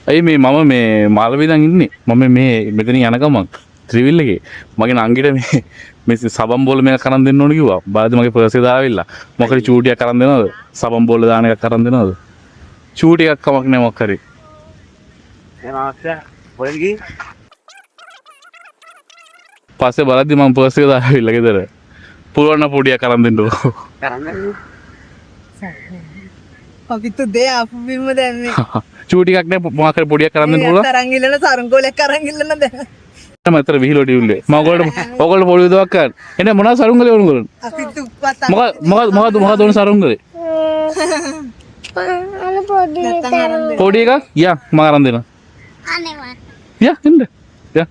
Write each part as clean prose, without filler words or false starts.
අයි මේ මම මේ මාළවිදන් ඉන්නේ. මම මේ මෙතන යන ගමන් ත්‍රිවිල් එකේ මගේ නංගිට මේ සබම් බෝල මේක කරන් දෙන්න ඕන කිව්වා. බලද්දි මගේ පර්ස් එක දාවිලා. මොකද චූටියක් කරන් දෙනවද? සබම් බෝල දාන එකක් කරන් දෙනවද? චූටි එකක් කමක් නෑ මොකක් හරි. පස්සේ බලද්දි මම පර්ස් එක දාවිලා ගෙදර. පුළුවන් නම් පොඩියක් කරන් දෙන්නකෝ. අපිට දෙය අපිම දැන් මේ චූටි එකක් නෑ මොකක් හරි පොඩියක් කරන් දෙන්න පුළුවන්. තරංග ඉල්ලන සරුංගෝලයක් අරන් ඉල්ලන දැන් මතර විහිලෝ ඩියුල්ලේ මම ඔයගොල්ලෝ පොඩි උදවක් කරන්න එනේ මොනවා සරුංගලේ ඕනගොල්ලෝ අපි දුප්පත් මොකද ඕන සරුංගලේ පොඩි එකක් යා මම අරන් දෙනවා අනේවා යා එන්න යා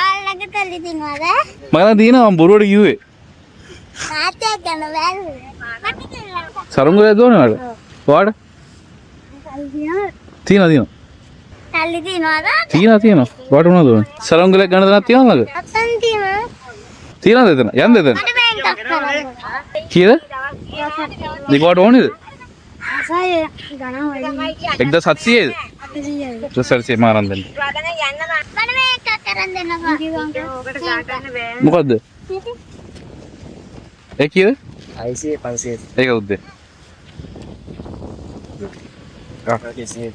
ආලගේ තල්ලි දිනවද මම දිනවා මම බොරුවට කිව්වේ තාත්තේ ගන්න බැලුවේ සරුංගලේ දෝනේ වල ඔයාට තියෙනවා තල්ලි දිනවද තියෙනවා ඔයාට මොනවද ඕනේ සරුංගලේ ගන්න දණක් තියෙනවද අතන් තියෙනවා තියෙනවද එතන යන්න එතන මට බෑන්ක් කරන්න කීයද දෙකට ඕනේද අසය ගණන් වලින් 1700ද 1700 මාරන් දෙන්න මට මේක කරන් දෙන්නවා ඕකට ගන්න බෑ මොකද්ද ඒ කීයද 600 500 ඒක උද්දේ කෙසේ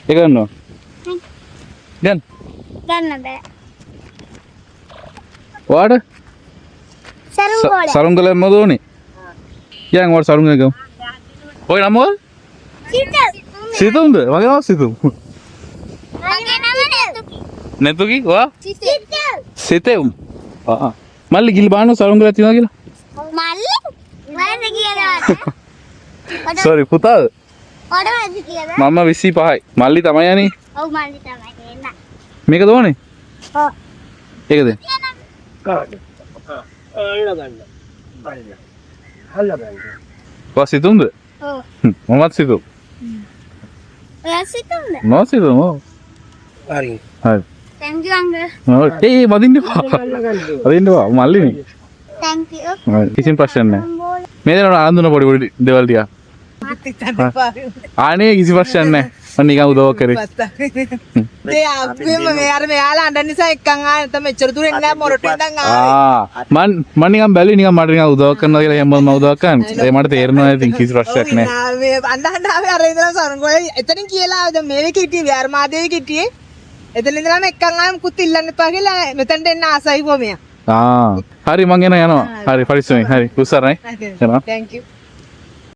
ඒක ගන්නවා ගන්න ගන්න බෑ ඔයාට සරුංගෝල සරුංගලේ මොකද ඕනේ යන් ඔයාට සරුංගලේ ගමු ඔය නම මොකද සිතුම්ද මගේ නම සිතුම් මගේ නම නැතුකි ඔයා සිතල් සිතෙම් මල්ලි ගිලි බාන්න සරුංගලේ තියනවා කියලා මල්ලි වරද කියලා සෝරි පුතාද ඔඩ වරද කියලා මම 25යි මල්ලි තමයි යන්නේ ඔව් මල්ලි තමයි එන්න මේකද ඕනේ ඔව් ඒකද ඔයා සිතුම්ද ඔව් මමත් සිතුම් ඔයා සිතුම්ද මම සිතුම් හරි හරි thank you uncle ඒ වදින්න එපා වදින්න එපා මල්ලිනේ thank you කිසිම ප්‍රශ්නයක් නැහැ මේ දෙනවා ආන්දුන පොඩි දේවල් ටික ආනේ කිසි ප්‍රශ්නයක් නැහැ මම නිකන් උදව් කරේ දෙය අපිම මේ අර මෙයාලා අඬන නිසා එක්කන් ආයෙ නැත්නම් මෙච්චර දුර එන්න මොරටු ඉඳන් මන් නිකන් බැලුවේ නිකන් මට නිකන් උදව් කරනවා කියලා හැමෝම මම උදව් කරන්නේ ඒ මට තේරෙනවා ඉතින් කිසි ප්‍රශ්නයක් නැහැ මේ අඬ ආවේ අර ඉඳලා සරුංගෝලේ එතනින් කියලා ආවද මේක හිටියේ විහාරමාදේවි හිටියේ එතන ඉඳලාම එක්කන් ආයෙ මුකුත් ඉල්ලන්න එපා කියලා මෙතනට එන්න ආසයි කො මෙයා හරි මං එනවා හරි පරිස්සමෙන් හරි උස්සරයි එනවා thank you